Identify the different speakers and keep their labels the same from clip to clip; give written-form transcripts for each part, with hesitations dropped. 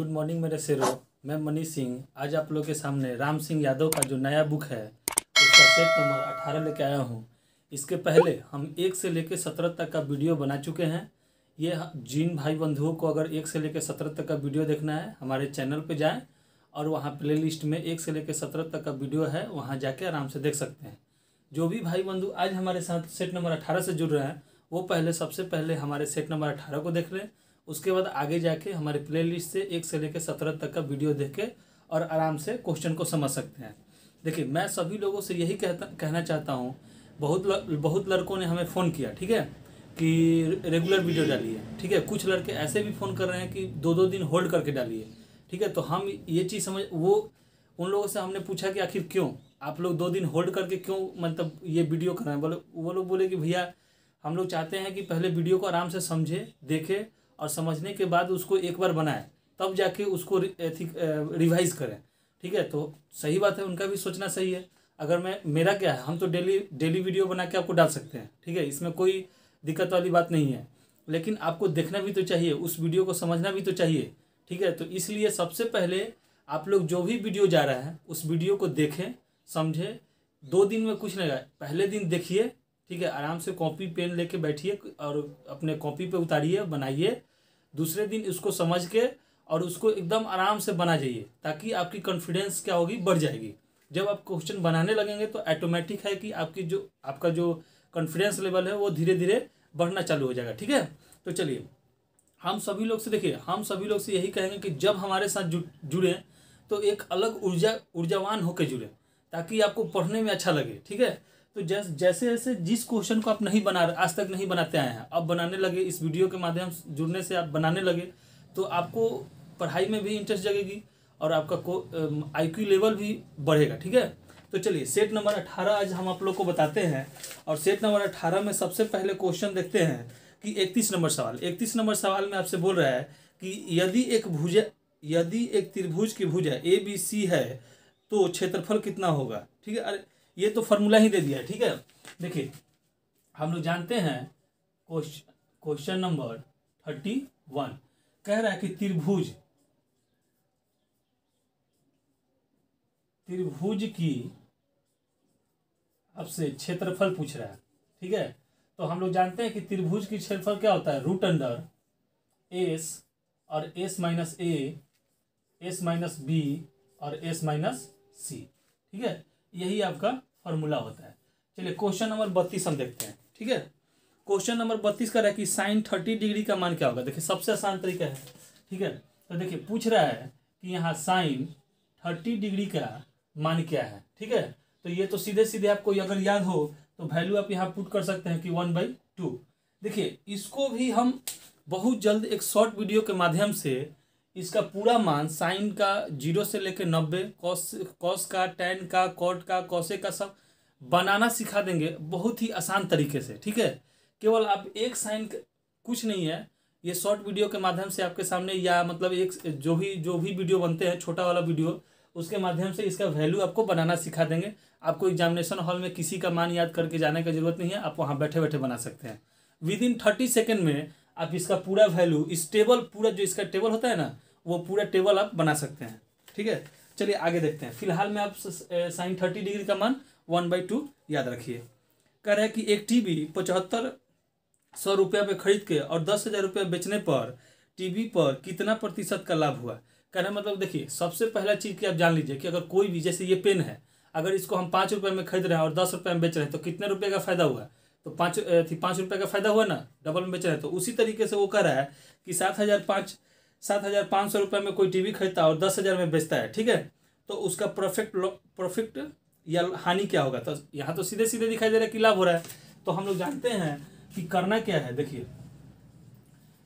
Speaker 1: Good morning मेरे शेरों। मैं मनीष सिंह आज आप लोग के सामने राम सिंह यादव का जो नया बुक है उसका सेट नंबर 18 लेके आया हूँ। इसके पहले हम 1 से लेकर 17 तक का वीडियो बना चुके हैं। ये जिन भाई बंधुओं को अगर 1 से लेकर 17 तक का वीडियो देखना है हमारे चैनल पे जाएं और वहाँ प्लेलिस्ट में 1 से लेकर 17 तक का वीडियो है, वहाँ जाके आराम से देख सकते हैं। जो भी भाई बंधु आज हमारे साथ सेट नंबर 18 से जुड़ रहे हैं वो सबसे पहले हमारे सेट नंबर 18 को देख लें। उसके बाद आगे जाके हमारे प्लेलिस्ट से 1 से लेकर 17 तक का वीडियो देख के और आराम से क्वेश्चन को समझ सकते हैं। देखिए, मैं सभी लोगों से यही कहना चाहता हूँ। बहुत लड़कों ने हमें फ़ोन किया, ठीक है, कि रेगुलर वीडियो डालिए, ठीक है। कुछ लड़के ऐसे भी फ़ोन कर रहे हैं कि 2-2 दिन होल्ड करके डालिए, ठीक है। तो हम ये चीज़ उन लोगों से हमने पूछा कि आखिर क्यों आप लोग 2 दिन होल्ड करके क्यों मतलब ये वीडियो कर रहे हैं। वो लोग बोले कि भैया हम लोग चाहते हैं कि पहले वीडियो को आराम से समझे, देखें और समझने के बाद उसको एक बार बनाएं, तब जाके उसको रिवाइज़ करें, ठीक है। तो सही बात है, उनका भी सोचना सही है। अगर मेरा क्या है, हम तो डेली वीडियो बना के आपको डाल सकते हैं, ठीक है, इसमें कोई दिक्कत वाली बात नहीं है। लेकिन आपको देखना भी तो चाहिए, उस वीडियो को समझना भी तो चाहिए, ठीक है। तो इसलिए सबसे पहले आप लोग जो भी वीडियो जा रहा है उस वीडियो को देखें, समझें। 2 दिन में कुछ नहीं है, पहले दिन देखिए, ठीक है, आराम से कॉपी पेन लेके बैठिए और अपने कॉपी पे उतारिए, बनाइए। दूसरे दिन उसको समझ के और उसको एकदम आराम से बना जाइए, ताकि आपकी कॉन्फिडेंस क्या होगी, बढ़ जाएगी। जब आप क्वेश्चन बनाने लगेंगे तो ऑटोमेटिक है कि आपका जो कॉन्फिडेंस लेवल है वो धीरे धीरे बढ़ना चालू हो जाएगा, ठीक है। तो चलिए, हम सभी लोग से यही कहेंगे कि जब हमारे साथ जुड़े तो एक अलग ऊर्जावान होकर जुड़े, ताकि आपको पढ़ने में अच्छा लगे, ठीक है। तो जैसे जैसे जिस क्वेश्चन को आप आज तक नहीं बनाते आए हैं, अब बनाने लगे, इस वीडियो के माध्यम से जुड़ने से आप बनाने लगे, तो आपको पढ़ाई में भी इंटरेस्ट जगेगी और आपका IQ लेवल भी बढ़ेगा, ठीक है। तो चलिए, सेट नंबर 18 आज हम आप लोग को बताते हैं। और सेट नंबर 18 में सबसे पहले क्वेश्चन देखते हैं कि 31 नंबर सवाल में आपसे बोल रहा है कि यदि एक त्रिभुज की भुजा ABC है तो क्षेत्रफल कितना होगा, ठीक है। अरे ये तो फॉर्मूला ही दे दिया है, ठीक है। देखिए, हम लोग जानते हैं क्वेश्चन नंबर 31 कह रहा है कि त्रिभुज की आपसे क्षेत्रफल पूछ रहा है, ठीक है। तो हम लोग जानते हैं कि त्रिभुज की क्षेत्रफल क्या होता है, √S और S-A, S-B और S-C, ठीक है। यही आपका फॉर्मूला होता है। चलिए, क्वेश्चन नंबर 32 हम देखते हैं, ठीक है। क्वेश्चन नंबर 32 का है कि sin 30 डिग्री का मान क्या होगा। देखिए, सबसे आसान तरीका है, ठीक है। तो देखिए, पूछ रहा है कि यहाँ sin 30 डिग्री का मान क्या है, ठीक है। तो ये तो सीधे आपको अगर याद हो तो वैल्यू आप यहाँ पुट कर सकते हैं कि 1/2। देखिए, इसको भी हम बहुत जल्द एक शॉर्ट वीडियो के माध्यम से इसका पूरा मान साइन का 0 से लेकर 90, कॉस का, टैन का, कॉट का, कॉसे का सब बनाना सिखा देंगे बहुत ही आसान तरीके से, ठीक है। केवल आप एक साइन, कुछ नहीं है, ये शॉर्ट वीडियो के माध्यम से आपके सामने, या मतलब एक जो भी वीडियो बनते हैं छोटा वाला वीडियो, उसके माध्यम से इसका वैल्यू आपको बनाना सिखा देंगे। आपको एग्जामिनेशन हॉल में किसी का मान याद करके जाने की जरूरत नहीं है, आप वहाँ बैठे बैठे बना सकते हैं। विदिन 30 सेकेंड में आप इसका पूरा वैल्यू, इस टेबल, पूरा जो इसका टेबल होता है ना, वो पूरा टेबल आप बना सकते हैं, ठीक है। चलिए आगे देखते हैं। फिलहाल में आप sin 30 डिग्री का मान 1/2 याद रखिए। कह रहा है कि एक टीवी 7500 रुपया पे खरीद के और 10,000 रुपया बेचने पर टीवी पर कितना प्रतिशत का लाभ हुआ। कहना मतलब, देखिए, सबसे पहला चीज़ कि आप जान लीजिए कि अगर कोई भी, जैसे ये पेन है, अगर इसको हम 5 रुपये में खरीद रहे हैं और 10 रुपये में बेच रहे हैं तो कितने रुपये का फायदा हुआ। तो 5 रुपये का फायदा हुआ ना, डबल में बेच रहे हैं। तो उसी तरीके से वो कह रहा है कि 7,500 रुपये में कोई टीवी खरीदता है और 10,000 में बेचता है, ठीक है। तो उसका प्रॉफिट या हानि क्या होगा। तो यहाँ तो सीधे दिखाई दे रहा है कि लाभ हो रहा है। तो हम लोग जानते हैं कि करना क्या है। देखिए,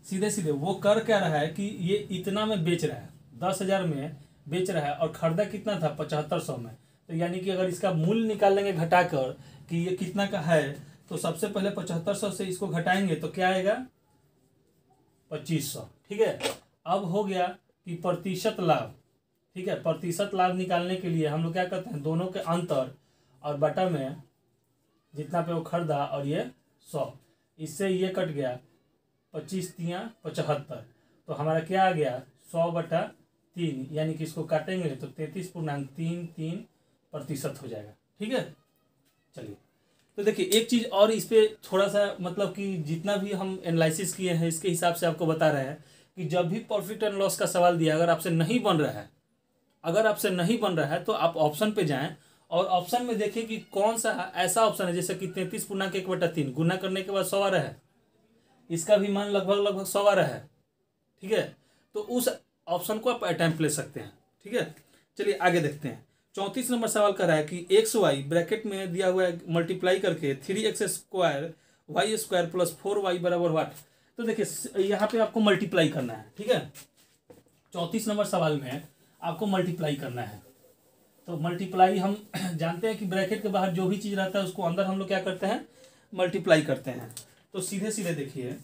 Speaker 1: सीधे वो कर क्या रहा है कि ये इतना में बेच रहा है, 10,000 में बेच रहा है और खरीदा कितना था, 7500 में। तो यानी कि अगर इसका मूल्य निकाल लेंगे घटाकर कि ये कितना का है, तो सबसे पहले 7500 से इसको घटाएंगे तो क्या आएगा, 2500, ठीक है। अब हो गया कि प्रतिशत लाभ, ठीक है। प्रतिशत लाभ निकालने के लिए हम लोग क्या करते हैं, दोनों के अंतर और बटा में जितना पे वो खरीदा और ये 100, इससे ये कट गया 25 × 75, तो हमारा क्या आ गया, 100/25, 3, यानी कि इसको काटेंगे तो 33.33% हो जाएगा। ठीक है, चलिए। तो देखिए एक चीज़ और इस पर थोड़ा सा मतलब कि जितना भी हम एनालिसिस किए हैं इसके हिसाब से आपको बता रहे हैं कि जब भी प्रॉफिट एंड लॉस का सवाल दिया अगर आपसे नहीं बन रहा है, तो आप ऑप्शन पे जाएं और ऑप्शन में देखिए कि कौन सा ऐसा ऑप्शन है जैसे कि 33.1/3 गुना करने के बाद 100 आ रहा है, इसका भी मान लगभग 100 आ रहा है। ठीक है, तो उस ऑप्शन को आप अटेम्प्ट ले सकते हैं। ठीक है, चलिए आगे देखते हैं। 34 नंबर सवाल कर रहा है कि एक्स वाई ब्रैकेट में दिया हुआ है मल्टीप्लाई करके 3x² y² + 4y बराबर वाट। तो देखिए यहाँ पे आपको मल्टीप्लाई करना है। ठीक है, 34 नंबर सवाल में आपको मल्टीप्लाई करना है। तो मल्टीप्लाई हम जानते हैं कि ब्रैकेट के बाहर जो भी चीज़ रहता है उसको अंदर हम लोग क्या करते हैं, मल्टीप्लाई करते हैं। तो सीधे सीधे देखिए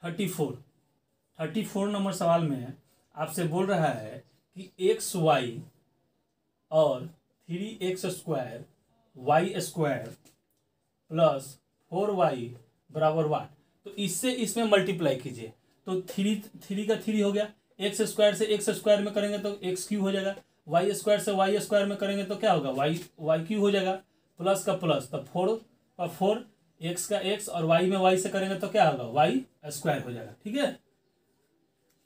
Speaker 1: 34 नंबर सवाल में आपसे बोल रहा है कि एक्स वाई और 3x² y² + 4y बराबर वाट। तो इससे इसमें मल्टीप्लाई कीजिए तो 3 का 3 हो गया, x² से x² में करेंगे तो x³ हो जाएगा, y² से y² में करेंगे तो क्या होगा y³ हो जाएगा, प्लस का प्लस तो 4 का 4, x का x और y में y से करेंगे तो क्या होगा y² हो जाएगा। ठीक है,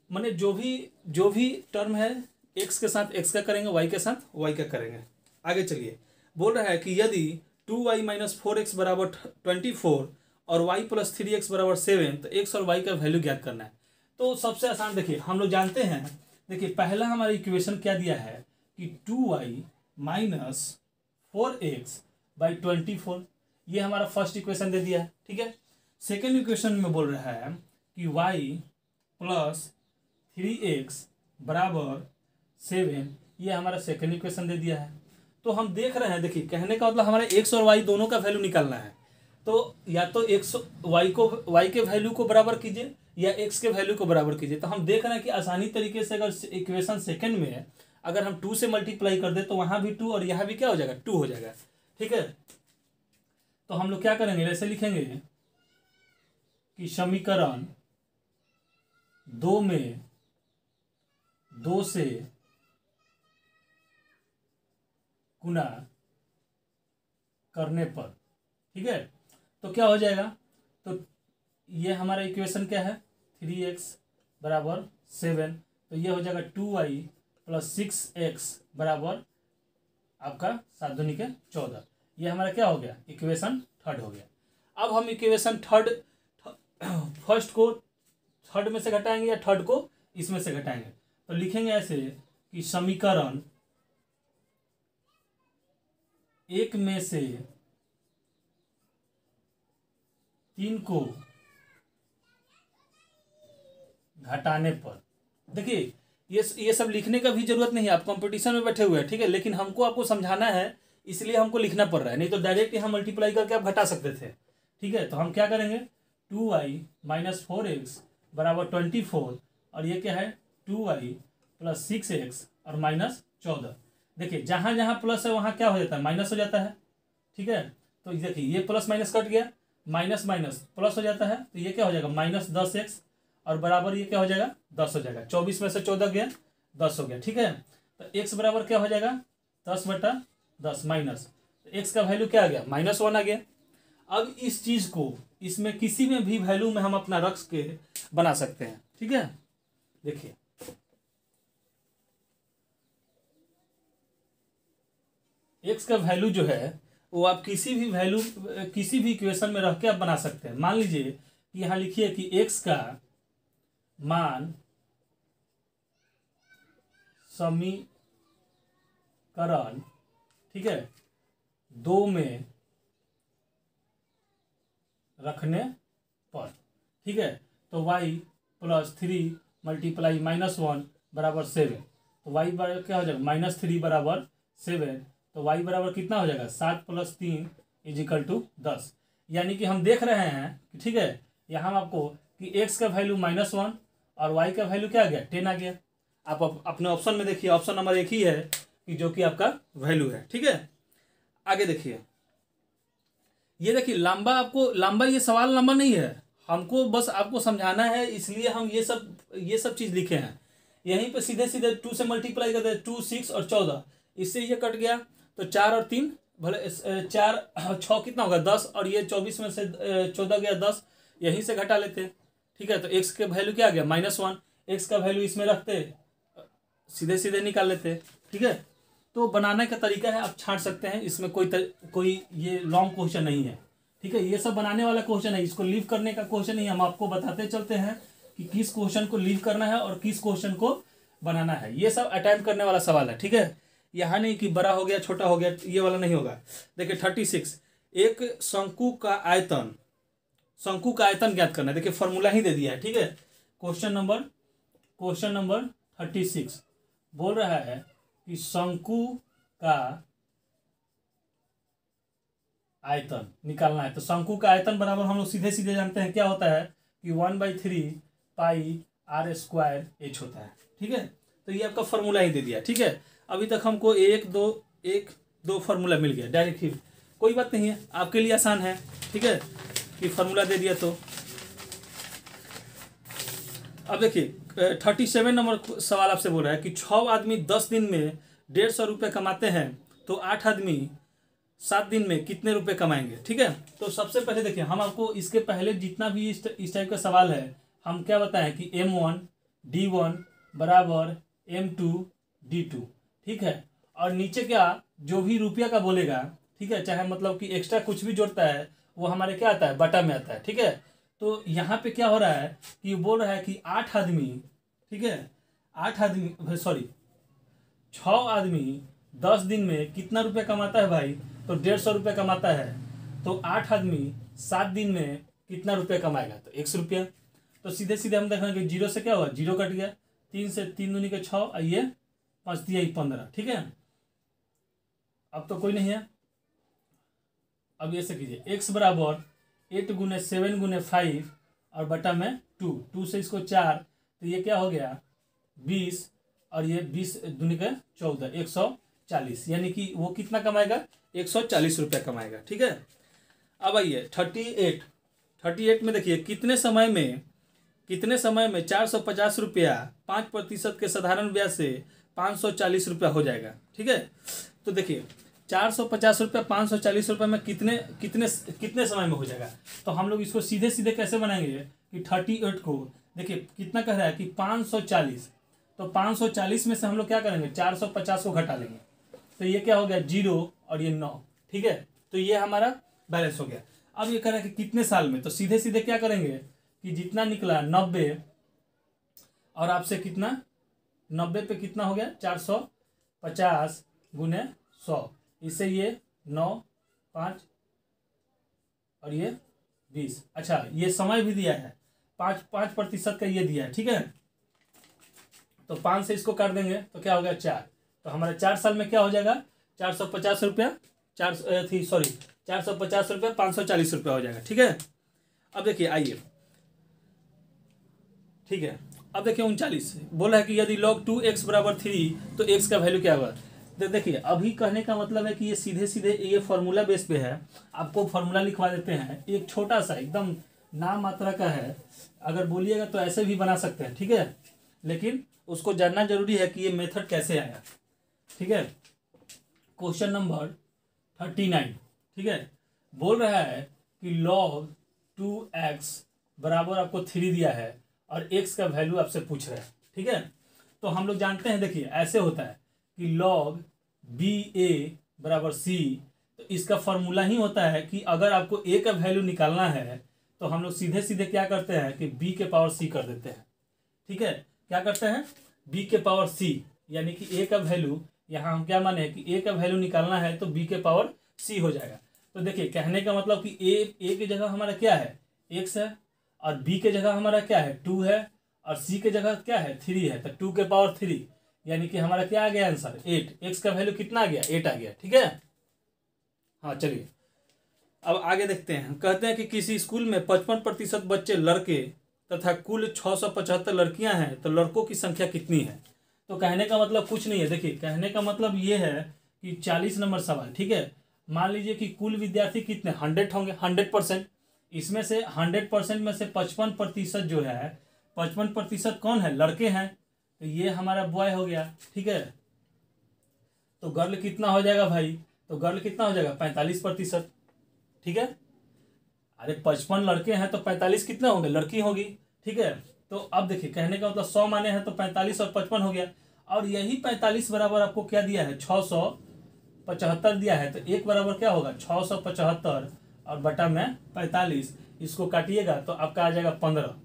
Speaker 1: माने जो भी टर्म है x के साथ x का करेंगे, y के साथ y का करेंगे। आगे चलिए, बोल रहा है कि यदि 2y - 4x बराबर 24 और y + 3x बराबर 7 तो x और y का वैल्यू ज्ञात करना है। तो सबसे आसान देखिए हम लोग जानते हैं, देखिए पहला हमारा इक्वेशन क्या दिया है कि 2y - 4x / 24, ये हमारा फर्स्ट इक्वेशन दे दिया है। ठीक है, सेकेंड इक्वेशन में बोल रहा है कि y + 3x बराबर 7, ये हमारा सेकेंड इक्वेशन दे दिया है। तो हम देख रहे हैं, देखिए कहने का मतलब हमारे x और y दोनों का वैल्यू निकालना है। तो या तो x y के वैल्यू को बराबर कीजिए या x के वैल्यू को बराबर कीजिए। तो हम देख रहे हैं कि आसानी तरीके से अगर इक्वेशन सेकंड में अगर हम 2 से मल्टीप्लाई कर दे तो वहाँ भी 2 और यहाँ भी क्या हो जाएगा, 2 हो जाएगा। ठीक है, तो हम लोग क्या करेंगे, ऐसे लिखेंगे कि समीकरण 2 में 2 से गुना करने पर, ठीक है, तो क्या हो जाएगा, तो ये हमारा इक्वेशन क्या है 3x बराबर 7, तो ये हो जाएगा 2y + 6x बराबर आपका 7 दूनी के 14। ये हमारा क्या हो गया, इक्वेशन थर्ड हो गया। अब हम इक्वेशन फर्स्ट को थर्ड में से घटाएंगे या थर्ड को इसमें से घटाएंगे। तो लिखेंगे ऐसे कि समीकरण 1 में से 3 को घटाने पर, देखिए ये सब लिखने का भी जरूरत नहीं है, आप कंपटीशन में बैठे हुए हैं। ठीक है, लेकिन हमको आपको समझाना है इसलिए हमको लिखना पड़ रहा है, नहीं तो डायरेक्ट यहाँ मल्टीप्लाई करके आप घटा सकते थे। ठीक है, तो हम क्या करेंगे 2y - 4x बराबर 24 और ये क्या है 2y + 6x और -14। देखिए जहाँ जहाँ प्लस है वहाँ क्या हो जाता है, माइनस हो जाता है। ठीक है, तो देखिए ये प्लस माइनस कट गया, माइनस माइनस प्लस हो जाता है, तो ये क्या हो जाएगा -10x और बराबर ये क्या हो जाएगा 10 हो जाएगा। 24 में से 14 गया 10 हो गया। ठीक है, तो x बराबर क्या हो जाएगा 10/10 माइनस, तो x का वैल्यू क्या आ गया -1 आ गया। अब इस चीज को इसमें किसी में भी वैल्यू में हम अपना रख के बना सकते हैं। ठीक है, देखिए x का वैल्यू जो है वो आप किसी भी इक्वेशन में रख के आप बना सकते हैं। मान लीजिए कि यहाँ लिखिए कि x का मान समीकरण, ठीक है, 2 में रखने पर, ठीक है, तो y + 3 × -1 बराबर 7, तो y बराबर क्या हो जाएगा -3 बराबर 7, तो y बराबर कितना हो जाएगा 7 + 3 = 10। यानी कि हम देख रहे हैं कि ठीक है यहाँ आपको कि x का वैल्यू -1 और y का वैल्यू क्या आ गया 10 आ गया। आप अपने ऑप्शन में देखिए, ऑप्शन नंबर 1 ही है कि जो कि आपका वैल्यू है। ठीक है, आगे देखिए, ये देखिए लंबा ये सवाल लंबा नहीं है, हमको बस आपको समझाना है, इसलिए हम ये सब चीज़ लिखे हैं। यहीं पे सीधे सीधे 2 से मल्टीप्लाई करते हैं, 2, 6 और 14, इससे ये कट गया तो 4 और 3 भले 4 6 कितना होगा 10, और ये 24 में से 14 गया 10, यहीं से घटा लेते। ठीक है, तो x के वैल्यू क्या आ गया -1, x का वैल्यू इसमें रखते सीधे सीधे निकाल लेते। ठीक है, तो बनाने का तरीका है, आप छांट सकते हैं, इसमें कोई ये लॉन्ग क्वेश्चन नहीं है। ठीक है, ये सब बनाने वाला क्वेश्चन है, इसको लीव करने का क्वेश्चन नहीं, हम आपको बताते चलते हैं कि किस क्वेश्चन को लीव करना है और किस क्वेश्चन को बनाना है। ये सब अटेम्प्ट करने वाला सवाल है। ठीक है, यहाँ नहीं कि बड़ा हो गया छोटा हो गया, ये वाला नहीं होगा। देखिए 36, एक शंकु का आयतन ज्ञात करना है। देखिए फॉर्मूला ही दे दिया है। ठीक है, क्वेश्चन नंबर 36 बोल रहा है कि शंकु का आयतन निकालना है। तो शंकु का आयतन बराबर हम लोग सीधे सीधे जानते हैं क्या होता है कि 1/3 पाई r² h होता है। ठीक है, तो ये आपका फॉर्मूला ही दे दिया। ठीक है, अभी तक हमको एक दो फार्मूला मिल गया डायरेक्ट ही, कोई बात नहीं है, आपके लिए आसान है। ठीक है, कि फार्मूला दे दिया। तो अब देखिए 37 नंबर सवाल आपसे बोल रहा है कि 6 आदमी 10 दिन में 150 रुपये कमाते हैं, तो 8 आदमी 7 दिन में कितने रुपए कमाएंगे। ठीक है, तो सबसे पहले देखिए, हम आपको इसके पहले जितना भी इस टाइप का सवाल है, हम क्या बताएं कि M1 D1 बराबर M2 D2। ठीक है, और नीचे क्या जो भी रुपया का बोलेगा, ठीक है, चाहे मतलब कि एक्स्ट्रा कुछ भी जोड़ता है वो हमारे क्या आता है, बटा में आता है। ठीक है, तो यहाँ पे क्या हो रहा है कि बोल रहा है कि 8 आदमी, ठीक है, 6 आदमी 10 दिन में कितना रुपया कमाता है भाई, तो 150 रुपये कमाता है। तो 8 आदमी 7 दिन में कितना रुपया कमाएगा, तो 100 रुपया। तो सीधे सीधे हम देखेंगे जीरो से क्या हुआ, जीरो कट गया, 3 से 3 दूनी के 6, ये 5 दिया 15। ठीक है, अब तो कोई नहीं है। अब ऐसे कीजिए, x बराबर 8 गुने 7 गुने 5 और बटा में 2 से इसको 4, तो ये क्या हो गया 20, और ये 20 दूनी के 14, 140, यानी कि वो कितना कमाएगा, 140 रुपया कमाएगा। ठीक है, अब आइए 38 में देखिए कितने समय में 450 रुपया 5% के साधारण ब्याज से 540 रुपया हो जाएगा। ठीक है, तो देखिए 450 रुपया 540 रुपये में कितने समय में हो जाएगा। तो हम लोग इसको सीधे सीधे कैसे बनाएंगे कि 38 को देखिए कितना कह रहा है कि 540, तो 540 में से हम लोग क्या करेंगे 450 को घटा लेंगे, तो ये क्या हो गया 0 और ये 9। ठीक है, तो ये हमारा बैलेंस हो गया। अब ये कह रहा है कि कितने साल में, तो सीधे सीधे क्या करेंगे कि जितना निकला 90 और आपसे कितना 90 पे कितना हो गया 450 गुने 100, इससे ये 9, 5 और ये 20। अच्छा, ये समय भी दिया है 5% का ये दिया है। ठीक है, तो 5 से इसको काट देंगे तो क्या हो गया 4, तो हमारे 4 साल में क्या हो जाएगा 450 रुपया 450 रुपया 540 रुपया हो जाएगा। ठीक है, अब देखिए आइए, ठीक है, अब देखिए 39 बोला है कि यदि log 2x बराबर 3 तो x का वैल्यू क्या होगा। तो देखिए अभी कहने का मतलब है कि ये सीधे सीधे ये फार्मूला बेस पे है, आपको फार्मूला लिखवा देते हैं, एक छोटा सा एकदम नाम मात्रा का है, अगर बोलिएगा तो ऐसे भी बना सकते हैं। ठीक है, लेकिन उसको जानना जरूरी है कि ये मेथड कैसे आया। ठीक है, क्वेश्चन नंबर 39, ठीक है, बोल रहा है कि log 2x बराबर आपको 3 दिया है और x का वैल्यू आपसे पूछ रहा है। ठीक है, तो हम लोग जानते हैं, देखिए ऐसे होता है कि log ba बराबर c, तो इसका फॉर्मूला ही होता है कि अगर आपको a का वैल्यू निकालना है तो हम लोग सीधे सीधे क्या करते हैं कि b के पावर c कर देते हैं। ठीक है, क्या करते हैं b के पावर c, यानी कि a का वैल्यू, यहाँ हम क्या माने कि a का वैल्यू निकालना है तो b के पावर c हो जाएगा। तो देखिए कहने का मतलब कि a की जगह हमारा क्या है x है, और b के जगह हमारा क्या है 2 है, और c के जगह क्या है 3 है, तो 2 के पावर 3, यानी कि हमारा क्या आ गया आंसर 8। x का वैल्यू कितना आ गया 8 आ गया। ठीक है, हाँ चलिए अब आगे देखते हैं। कहते हैं कि किसी स्कूल में 55% बच्चे लड़के तथा कुल 675 लड़कियां हैं, तो लड़कों की संख्या कितनी है। तो कहने का मतलब कुछ नहीं है, देखिए कहने का मतलब ये है कि 40 नंबर सवाल। ठीक है, मान लीजिए कि कुल विद्यार्थी कितने 100 होंगे, 100%, इसमें से 100% में से 55% जो है 55% कौन है लड़के हैं, तो ये हमारा बॉय हो गया, ठीक है। तो गर्ल कितना हो जाएगा भाई, तो गर्ल कितना हो जाएगा 45%, ठीक है। अरे 55 लड़के हैं तो 45 कितने होंगे, लड़की होगी, ठीक है। तो अब देखिए कहने का मतलब 100 माने हैं तो 45 और 55 हो गया, और यही 45 बराबर आपको क्या दिया है 675 दिया है। तो एक बराबर क्या होगा 675 और बटा में 45, इसको काटिएगा तो आपका आ जाएगा 15।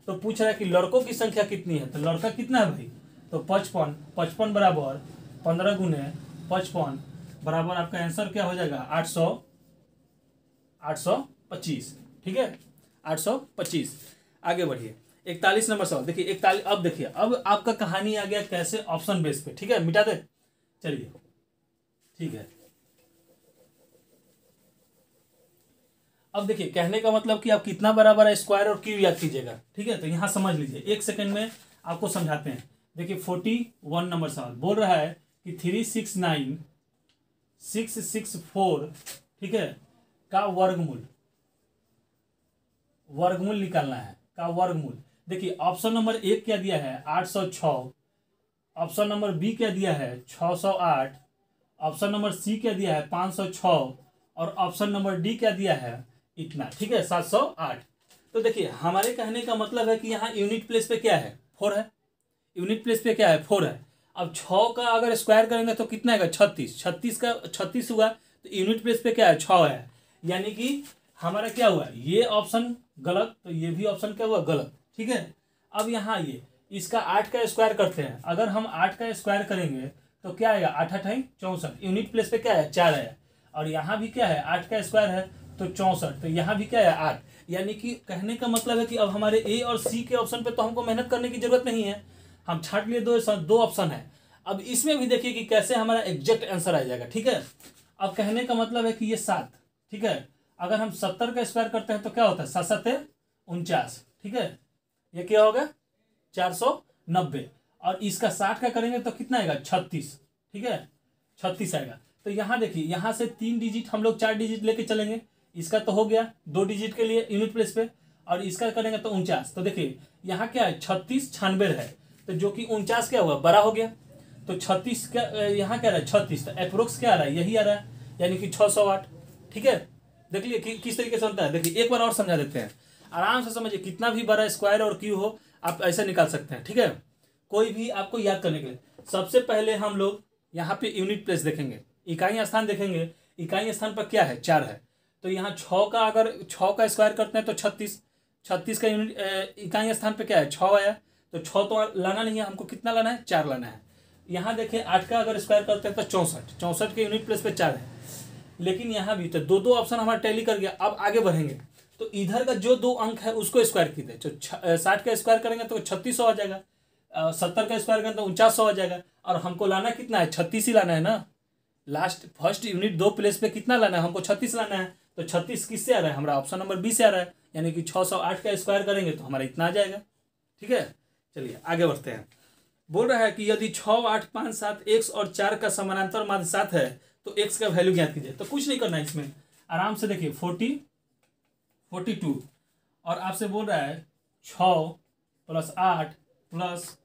Speaker 1: तो पूछ रहा है कि लड़कों की संख्या कितनी है, तो लड़का कितना है भाई, तो 55, 55 बराबर 15 गुने 55 बराबर आपका आंसर क्या हो जाएगा 825, ठीक है 825। आगे बढ़िए 41 नंबर सवाल देखिए 41। अब देखिए अब आपका कहानी आ गया कैसे ऑप्शन बेस पे, ठीक है, मिटा दे, चलिए ठीक है। अब देखिए कहने का मतलब कि आप कितना बराबर है स्क्वायर और क्यूब याद कीजिएगा, ठीक है। तो यहां समझ लीजिए, एक सेकंड में आपको समझाते हैं। देखिए 41 नंबर सवाल बोल रहा है कि 369,664, ठीक है, का वर्गमूल, वर्गमूल निकालना है, का वर्गमूल। देखिए ऑप्शन नंबर 1 क्या दिया है 806, ऑप्शन नंबर बी क्या दिया है 608, ऑप्शन नंबर सी क्या दिया है 506, और ऑप्शन नंबर डी क्या दिया है इतना, ठीक है 708। तो देखिए हमारे कहने का मतलब है कि यहाँ यूनिट प्लेस पे क्या है 4 है, यूनिट प्लेस पे क्या है 4 है। अब 6 का अगर स्क्वायर करेंगे तो कितना आएगा 36, 36 का 36 हुआ, तो यूनिट प्लेस पे क्या है 6 है, यानी कि हमारा क्या हुआ ये ऑप्शन गलत, तो ये भी ऑप्शन क्या हुआ गलत, ठीक है। अब यहाँ ये इसका 8 का स्क्वायर करते हैं, अगर हम 8 का स्क्वायर करेंगे तो क्या आएगा 8 8 64, यूनिट प्लेस पे क्या है 4 है, और यहाँ भी क्या है 8 का स्क्वायर है तो 64, तो यहाँ भी क्या है 8। यानी कि कहने का मतलब है कि अब हमारे ए और सी के ऑप्शन पे तो हमको मेहनत करने की जरूरत नहीं है, हम छाट लिए, दो ऑप्शन है। अब इसमें भी देखिए कि कैसे हमारा एग्जैक्ट आंसर आ जाएगा, ठीक है। अब कहने का मतलब है कि ये 7, ठीक है, अगर हम 70 का स्क्वायर करते हैं तो क्या होता है 7 7 49, ठीक है, ये क्या होगा 490, और इसका 60 का करेंगे तो कितना आएगा 36, ठीक है 36 आएगा। तो यहाँ देखिए यहाँ से 3 डिजिट हम लोग 4 डिजिट लेके चलेंगे, इसका तो हो गया 2 डिजिट के लिए यूनिट प्लेस पे, और इसका करेंगे तो 49। तो देखिए यहाँ क्या है 36 96 है, तो जो कि 49 क्या हुआ बड़ा हो गया, तो 36 का यहाँ क्या रहा है 36, तो अप्रोक्स क्या आ रहा है यही आ रहा है, यानी कि 608, ठीक है। देख लिए किस तरीके से होता है, देखिए एक बार और समझा देते हैं, आराम से समझिए, कितना भी बड़ा स्क्वायर और क्यू हो आप ऐसे निकाल सकते हैं, ठीक है। कोई भी आपको याद करने के लिए सबसे पहले हम लोग यहाँ पे यूनिट प्लेस देखेंगे, इकाई स्थान देखेंगे, इकाई स्थान पर क्या है 4 है, तो यहाँ 6 का अगर 6 का स्क्वायर करते हैं तो 36, 36 का यूनिट इकाई स्थान पे क्या है 6 आया, तो 6 तो लाना नहीं है हमको, कितना लाना है 4 लाना है। यहाँ देखिए 8 का अगर स्क्वायर करते हैं तो 64, 64 के यूनिट प्लेस पे 4 है, लेकिन यहाँ भी तो दो ऑप्शन हमारा टैली कर गया। अब आगे बढ़ेंगे तो इधर का जो 2 अंक है उसको स्क्वायर कीजिए, तो 60 का स्क्वायर करेंगे तो 3600 आ जाएगा, 70 का स्क्वायर करेंगे तो 4900 आ जाएगा, और हमको लाना कितना है 36 ही लाना है ना, लास्ट फर्स्ट यूनिट 2 प्लेस पे कितना लाना है हमको 36 लाना है, तो 36 किससे आ रहा है हमारा ऑप्शन नंबर बी से आ रहा है, यानी कि 608 का स्क्वायर करेंगे तो हमारा इतना आ जाएगा, ठीक है। चलिए आगे बढ़ते हैं। बोल रहा है कि यदि 6 8 5 7 x और 4 का समानांतर माध्य 7 है तो x का वैल्यू ज्ञात कीजिए। तो कुछ नहीं करना है इसमें, आराम से देखिए 42, और आपसे बोल रहा है 6 + 8 +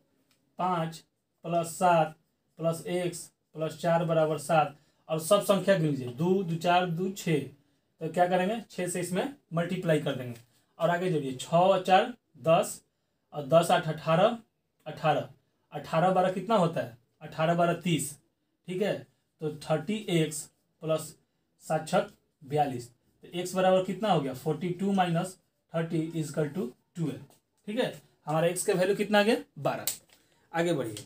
Speaker 1: 5 + 7 + x + 4 = 7, और सब संख्या गिन लीजिए 2 2 4 2 6, तो क्या करेंगे 6 से इसमें मल्टीप्लाई कर देंगे, और आगे जोड़िए 6 4 10, और 10 8 18, 18 18 12 कितना होता है 18 12 30, ठीक है। तो 30x + 7 6 42, तो x बराबर कितना हो गया 42 - 30 = 12, ठीक है। हमारा x का वैल्यू कितना आ गया 12। आगे बढ़िए,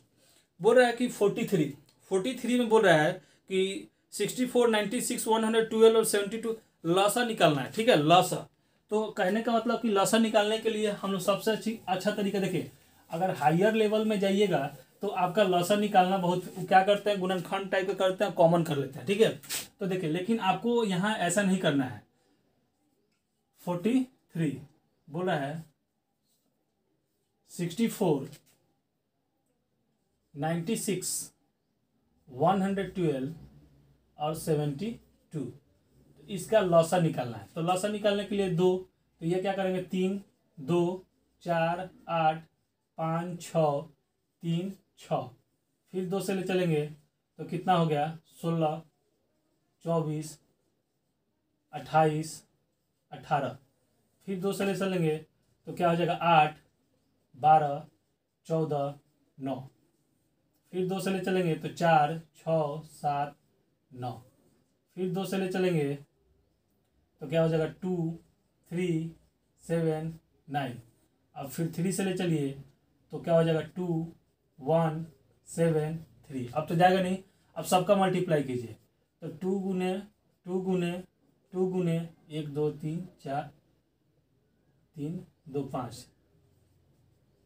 Speaker 1: बोल रहा है कि 43 में बोल रहा है कि 64 96 112 और 72 लसा निकालना है, ठीक है लसा। तो कहने का मतलब कि लसा निकालने के लिए हम लोग सबसे अच्छा तरीका देखिए, अगर हायर लेवल में जाइएगा तो आपका लसा निकालना बहुत क्या करते हैं गुणनखंड टाइप का करते हैं, कॉमन कर लेते हैं, ठीक है। तो देखिए लेकिन आपको यहाँ ऐसा नहीं करना है। 43 बोल रहा है 64 96 112 और 72, इसका लसा निकालना है। तो लसा निकालने के लिए 2, तो ये क्या करेंगे 3 2 4 8 5 6 3 6, फिर 2 से ले चलेंगे तो कितना हो गया 16, 24, 28, 18, फिर 2 से ले चलेंगे तो क्या हो जाएगा 8, 12, 14, 9, फिर 2 से ले चलेंगे तो 4, 6, 7, 9, फिर 2 से ले चलेंगे तो क्या हो जाएगा 2, 3, 7, 9, अब फिर 3 से ले चलिए तो क्या हो जाएगा 2, 1, 7, 3, अब तो जाएगा नहीं, अब सबका मल्टीप्लाई कीजिए तो 2 गुने 2 गुने 2 गुने 1 2 3 4 3 2 5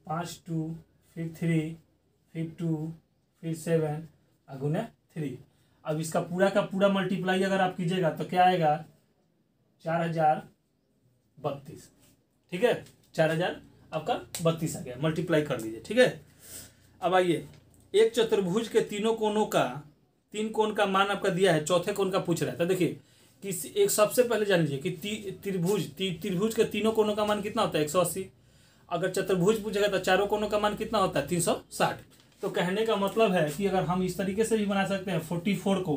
Speaker 1: 5 2 फिर 3 फिर 2 फिर 7 गुने 3। अब इसका पूरा का पूरा मल्टीप्लाई अगर आप कीजिएगा तो क्या आएगा 4032। ठीक है, 4000 आपका 32 आ गया, मल्टीप्लाई कर लीजिए। ठीक है, अब आइए एक चतुर्भुज के तीन कोण का मान आपका दिया है, चौथे कोण का पूछ रहा है। तो देखिए कि एक सबसे पहले जान लीजिए कि त्रिभुज के तीनों कोणों का मान कितना होता है 180। अगर चतुर्भुज पूछेगा तो चारों कोणों का मान कितना होता है 360। तो कहने का मतलब है कि अगर हम इस तरीके से भी बना सकते हैं 44 को,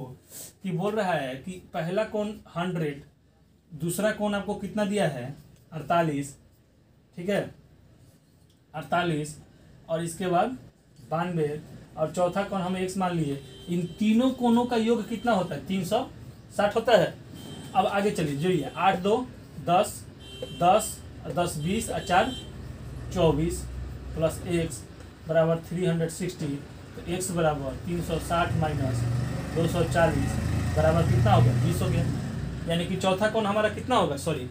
Speaker 1: कि बोल रहा है कि पहला कोण 100, दूसरा कोण आपको कितना दिया है 48, ठीक है 48, और इसके बाद 92, और चौथा कोण हम x मान लिए। इन तीनों कोणों का योग कितना होता है 360 होता है। अब आगे चलिए जोड़िए 8 2 10 10 10 20 और 4 24 प्लस x बराबर 360। तो x बराबर 360 माइनस 240 बराबर कितना हो गया 20 हो गया। यानी कि चौथा कोण हमारा कितना होगा, सॉरी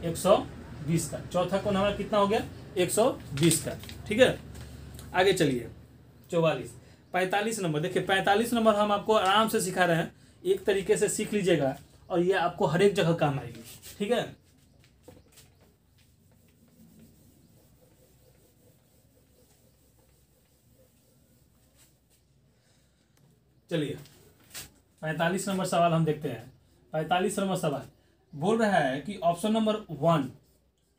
Speaker 1: 120 का, चौथा कोण हमारा कितना हो गया 120 का। ठीक है, आगे चलिए 45 नंबर। देखिए 45 नंबर हम आपको आराम से सिखा रहे हैं, एक तरीके से सीख लीजिएगा और ये आपको हर एक जगह काम आएगी। ठीक है, चलिए 45 नंबर सवाल हम देखते हैं। 45 नंबर सवाल बोल रहा है कि ऑप्शन नंबर 1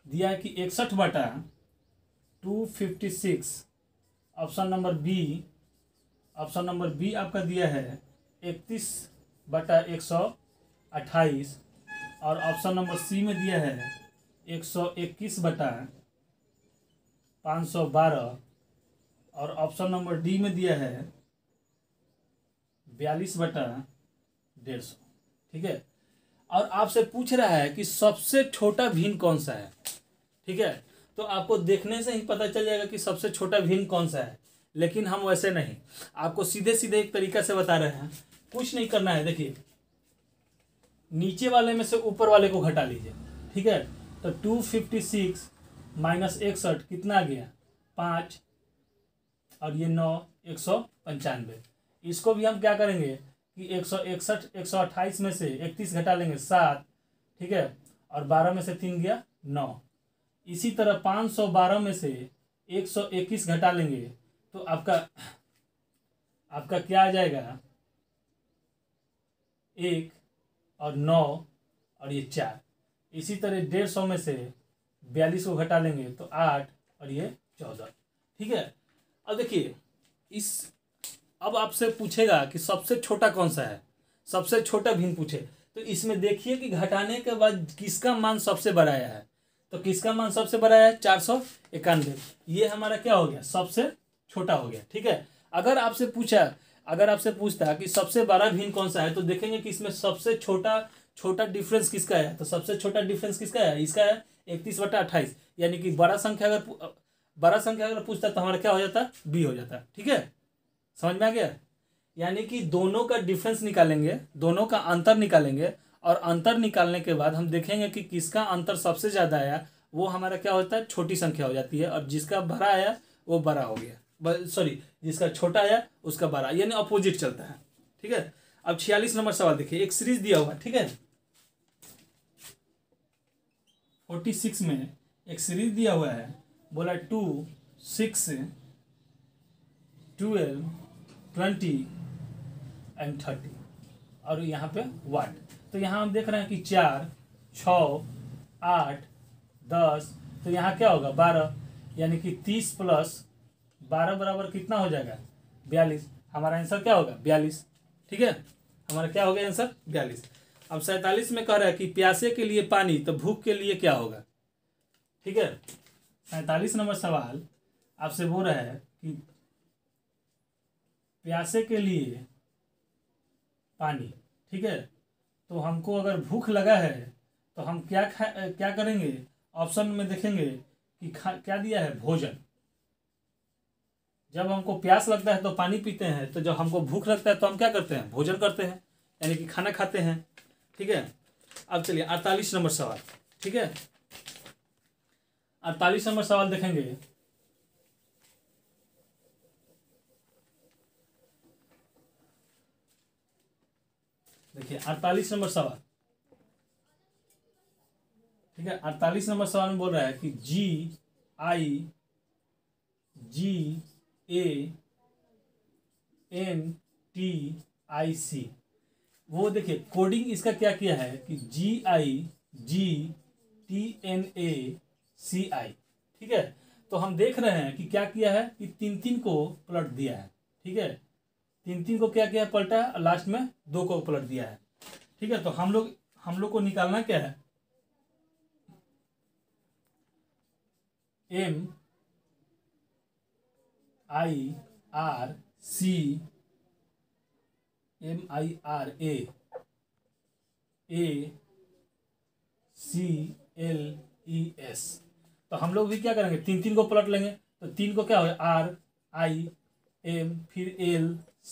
Speaker 1: दिया है कि 61/256। ऑप्शन नंबर बी आपका दिया है 31/128, और ऑप्शन नंबर सी में दिया है 121/512, और ऑप्शन नंबर डी में दिया है 42/150। ठीक है, और आपसे पूछ रहा है कि सबसे छोटा भिन्न कौन सा है। ठीक है, तो आपको देखने से ही पता चल जाएगा कि सबसे छोटा भिन्न कौन सा है, लेकिन हम वैसे नहीं, आपको सीधे सीधे एक तरीका से बता रहे हैं, कुछ नहीं करना है। देखिए नीचे वाले में से ऊपर वाले को घटा लीजिए। ठीक है, तो 256 माइनस 61 कितना आ गया 5, और ये 9 195। इसको भी हम क्या करेंगे कि 161 128 में से 31 घटा लेंगे 7, ठीक है, और 12 में से 3 गया 9। इसी तरह 512 में से 121 घटा लेंगे तो आपका क्या आ जाएगा 1 और 9 और ये 4। इसी तरह 150 में से 42 को घटा लेंगे तो 8 और ये 14। ठीक है, अब देखिए अब आपसे पूछेगा कि सबसे छोटा कौन सा है, सबसे छोटा भिन्न पूछे, तो इसमें देखिए कि घटाने के बाद किसका मान सबसे बड़ा आया है। तो किसका मान सबसे बड़ा आया है 491। ये हमारा क्या हो गया सबसे छोटा हो गया। ठीक है, अगर आपसे पूछता कि सबसे बड़ा भिन्न कौन सा है, तो देखेंगे कि इसमें सबसे छोटा डिफरेंस किसका है। तो सबसे छोटा डिफरेंस किसका है, इसका है 31/28। यानी कि बड़ा संख्या अगर पूछता तो हमारा क्या हो जाता बी हो जाता। ठीक है, समझ में आ गया। यानी कि दोनों का डिफरेंस निकालेंगे, दोनों का अंतर निकालेंगे, और अंतर निकालने के बाद हम देखेंगे कि किसका अंतर सबसे ज़्यादा आया, वो हमारा क्या होता है छोटी संख्या हो जाती है, और जिसका बड़ा आया वो बड़ा हो गया, सॉरी जिसका छोटा आया उसका बड़ा, यानी अपोजिट चलता है। ठीक है, अब 46 नंबर सवाल देखिए, एक सीरीज दिया हुआ। ठीक है, 46 में एक सीरीज दिया हुआ है, बोला 2 6 12 20 एंड 30, और यहाँ पे वाट। तो यहाँ हम देख रहे हैं कि 4 6 8 10, तो यहाँ क्या होगा 12, यानी कि 30 प्लस 12 बराबर कितना हो जाएगा 42। हमारा आंसर क्या होगा 42। ठीक है, हमारा क्या हो गया आंसर 42। अब 47 में कह रहा है कि प्यासे के लिए पानी तो भूख के लिए क्या होगा। ठीक है, 47 नंबर सवाल आपसे बोल रहा है कि प्यासे के लिए पानी। ठीक है, तो हमको अगर भूख लगा है तो हम क्या करेंगे। ऑप्शन में देखेंगे कि क्या दिया है भोजन। जब हमको प्यास लगता है तो पानी पीते हैं, तो जब हमको भूख लगता है तो हम क्या करते हैं भोजन करते हैं, यानी कि खाना खाते हैं। ठीक है, अब चलिए 48 नंबर सवाल। ठीक है, 48 नंबर सवाल देखेंगे। देखिए 48 नंबर सवाल। ठीक है, 48 नंबर सवाल में बोल रहा है कि GIGNTIC। वो देखिए कोडिंग इसका क्या किया है कि GIGTNACI। ठीक है, तो हम देख रहे हैं कि क्या किया है कि 3 को पलट दिया है। ठीक है, 3 को क्या किया पलटा है, लास्ट में 2 को पलट दिया है। ठीक है, तो हम लोग को निकालना क्या है MIRCACLES। तो हम लोग भी क्या करेंगे 3 को पलट लेंगे, तो 3 को क्या होगा RIM, फिर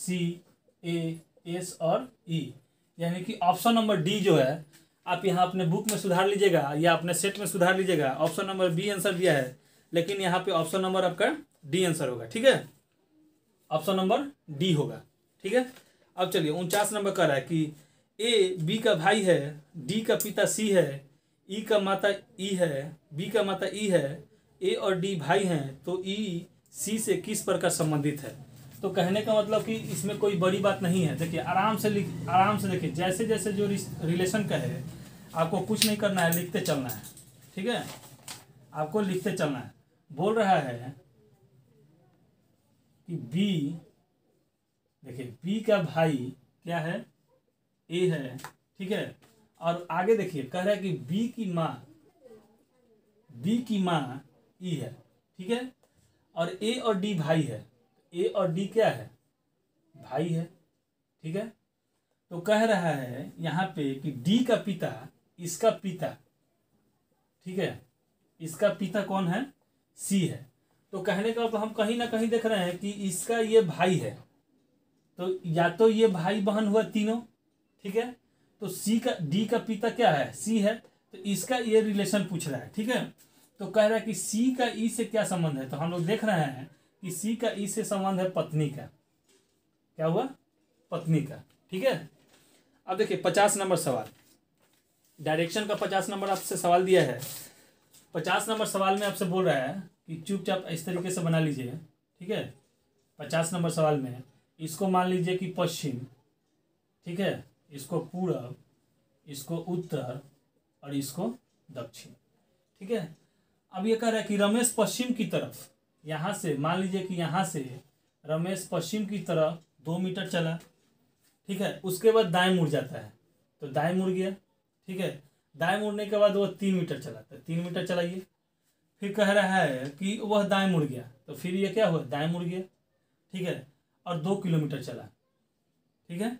Speaker 1: LCAS और E, यानी कि ऑप्शन नंबर डी जो है आप यहाँ अपने बुक में सुधार लीजिएगा या अपने सेट में सुधार लीजिएगा। ऑप्शन नंबर बी आंसर दिया है, लेकिन यहाँ पे ऑप्शन नंबर आपका डी आंसर होगा। ठीक है, ऑप्शन नंबर डी होगा। ठीक है, अब चलिए 49 नंबर कह रहा है कि ए बी का भाई है, डी का पिता सी है, ई का माता ई है, बी का माता ई है, ए और डी भाई हैं, तो ई सी से किस प्रकार संबंधित है। तो कहने का मतलब कि इसमें कोई बड़ी बात नहीं है। देखिए आराम से देखिए, जैसे जैसे जो रिलेशन का है आपको कुछ नहीं करना है, लिखते चलना है। ठीक है, आपको लिखते चलना है। बोल रहा है कि बी, देखिए बी का भाई क्या है ए है। ठीक है, और आगे देखिए कह रहा है कि बी की माँ ई है। ठीक है, और ए और डी भाई है। ए और डी क्या है भाई है। ठीक है, तो कह रहा है यहाँ पे कि डी का पिता इसका पिता। ठीक है, इसका पिता कौन है सी है। तो कहने का तो हम कहीं ना कहीं देख रहे हैं कि इसका ये भाई है, तो या तो ये भाई बहन हुआ तीनों। ठीक है, तो डी का पिता क्या है सी है, तो इसका ये रिलेशन पूछ रहा है। ठीक है, तो कह रहा है कि सी का ई से क्या संबंध है। तो हम लोग देख रहे हैं कि सी का ई से संबंध है पत्नी का। क्या हुआ पत्नी का। ठीक है, अब देखिए 50 नंबर सवाल, डायरेक्शन का 50 नंबर आपसे सवाल दिया है। 50 नंबर सवाल में आपसे बोल रहा है कि चुपचाप इस तरीके से बना लीजिए। ठीक है, 50 नंबर सवाल में इसको मान लीजिए कि पश्चिम। ठीक है, इसको पूरब, इसको उत्तर और इसको दक्षिण। ठीक है, अब ये कह रहा है कि रमेश पश्चिम की तरफ, यहाँ से मान लीजिए कि यहाँ से रमेश पश्चिम की तरफ 2 मीटर चला। ठीक है, उसके बाद दाएं मुड़ जाता है, तो दाएं मुड़ गया। ठीक है, दाएं मुड़ने के बाद वो 3 मीटर चला, तो 3 मीटर चलाइए। फिर कह रहा है कि वह दाएं मुड़ गया, तो फिर ये क्या हुआ दाएं मुड़ गया। ठीक है, और 2 किलोमीटर चला। ठीक है,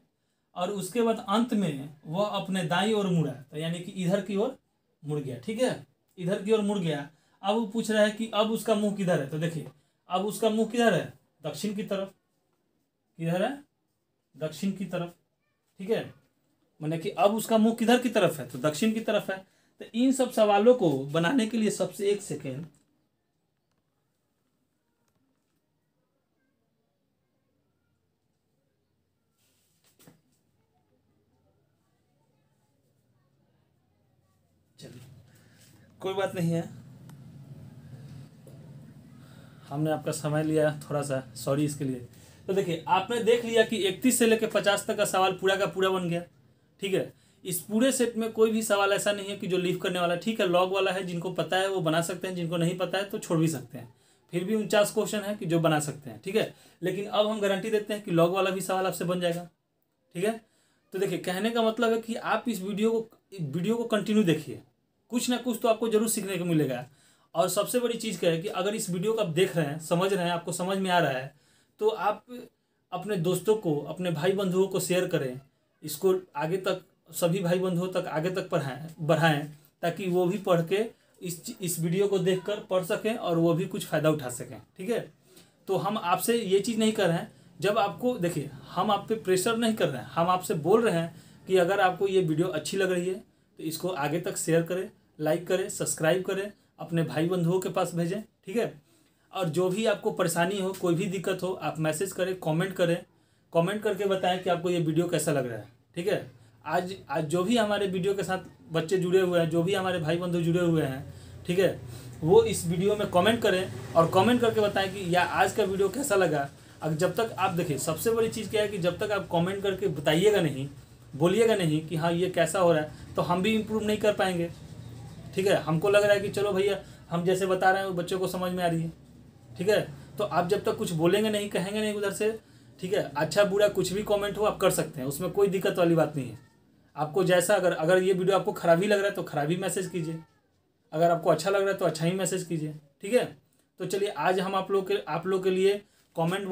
Speaker 1: और उसके बाद अंत में वह अपने दाईं ओर मुड़ा, तो यानी कि इधर की ओर मुड़ गया। ठीक है, इधर की ओर मुड़ गया। अब वो पूछ रहा है कि अब उसका मुंह किधर है। तो देखिए अब उसका मुंह किधर है दक्षिण की तरफ। किधर है दक्षिण की तरफ। ठीक है, माने कि अब उसका मुंह किधर की तरफ है तो दक्षिण की तरफ है। तो इन सब सवालों को बनाने के लिए सबसे एक सेकेंड चलिए, कोई बात नहीं है, हमने आपका समय लिया थोड़ा सा, सॉरी इसके लिए। तो देखिए आपने देख लिया कि 31 से लेकर 50 तक का सवाल पूरा का पूरा बन गया। ठीक है, इस पूरे सेट में कोई भी सवाल ऐसा नहीं है कि जो लीव करने वाला। ठीक है, लॉग वाला है, जिनको पता है वो बना सकते हैं, जिनको नहीं पता है तो छोड़ भी सकते हैं। फिर भी 49 क्वेश्चन है कि जो बना सकते हैं, ठीक है। लेकिन अब हम गारंटी देते हैं कि लॉग वाला भी सवाल आपसे बन जाएगा, ठीक है। तो देखिए, कहने का मतलब है कि आप इस वीडियो को कंटिन्यू देखिए, कुछ ना कुछ तो आपको जरूर सीखने को मिलेगा। और सबसे बड़ी चीज़ क्या है कि अगर इस वीडियो को आप देख रहे हैं, समझ रहे हैं, आपको समझ में आ रहा है, तो आप अपने दोस्तों को, अपने भाई बंधुओं को शेयर करें, इसको आगे तक, सभी भाई बंधुओं तक आगे तक बढ़ाएं, ताकि वो भी पढ़ के इस वीडियो को देखकर पढ़ सकें और वो भी कुछ फ़ायदा उठा सकें, ठीक है। तो हम आपसे ये चीज़ नहीं कर रहे हैं, जब आपको देखिए, हम आप पे प्रेशर नहीं कर रहे हैं, हम आपसे बोल रहे हैं कि अगर आपको ये वीडियो अच्छी लग रही है तो इसको आगे तक शेयर करें, लाइक करें, सब्सक्राइब करें, अपने भाई बंधुओं के पास भेजें, ठीक है। और जो भी आपको परेशानी हो, कोई भी दिक्कत हो, आप मैसेज करें, कमेंट करें, कमेंट करके बताएं कि आपको ये वीडियो कैसा लग रहा है, ठीक है। आज जो भी हमारे वीडियो के साथ बच्चे जुड़े हुए हैं, जो भी हमारे भाई बंधु जुड़े हुए हैं, ठीक है, वो इस वीडियो में कमेंट करें और कमेंट करके बताएं कि या आज का वीडियो कैसा लगा। अब जब तक आप देखिए, सबसे बड़ी चीज़ क्या है कि जब तक आप कमेंट करके बताइएगा नहीं, बोलिएगा नहीं कि हाँ ये कैसा हो रहा है, तो हम भी इम्प्रूव नहीं कर पाएंगे, ठीक है। हमको लग रहा है कि चलो भैया, हम जैसे बता रहे हैं वो बच्चों को समझ में आ रही है, ठीक है। तो आप जब तक कुछ बोलेंगे नहीं, कहेंगे नहीं उधर से, ठीक है, अच्छा बुरा कुछ भी कमेंट हो आप कर सकते हैं, उसमें कोई दिक्कत वाली बात नहीं है। आपको जैसा, अगर ये वीडियो आपको खराब ही लग रहा है तो खराब ही मैसेज कीजिए, अगर आपको अच्छा लग रहा है तो अच्छा ही मैसेज कीजिए, ठीक है। तो चलिए, आज हम आप लोग के लिए कमेंट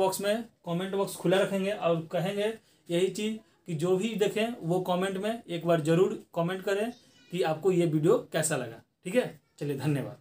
Speaker 1: बॉक्स खुला रखेंगे और कहेंगे यही चीज़ कि जो भी देखें वो कमेंट में एक बार ज़रूर कमेंट करें कि आपको ये वीडियो कैसा लगा, ठीक है। चलिए, धन्यवाद।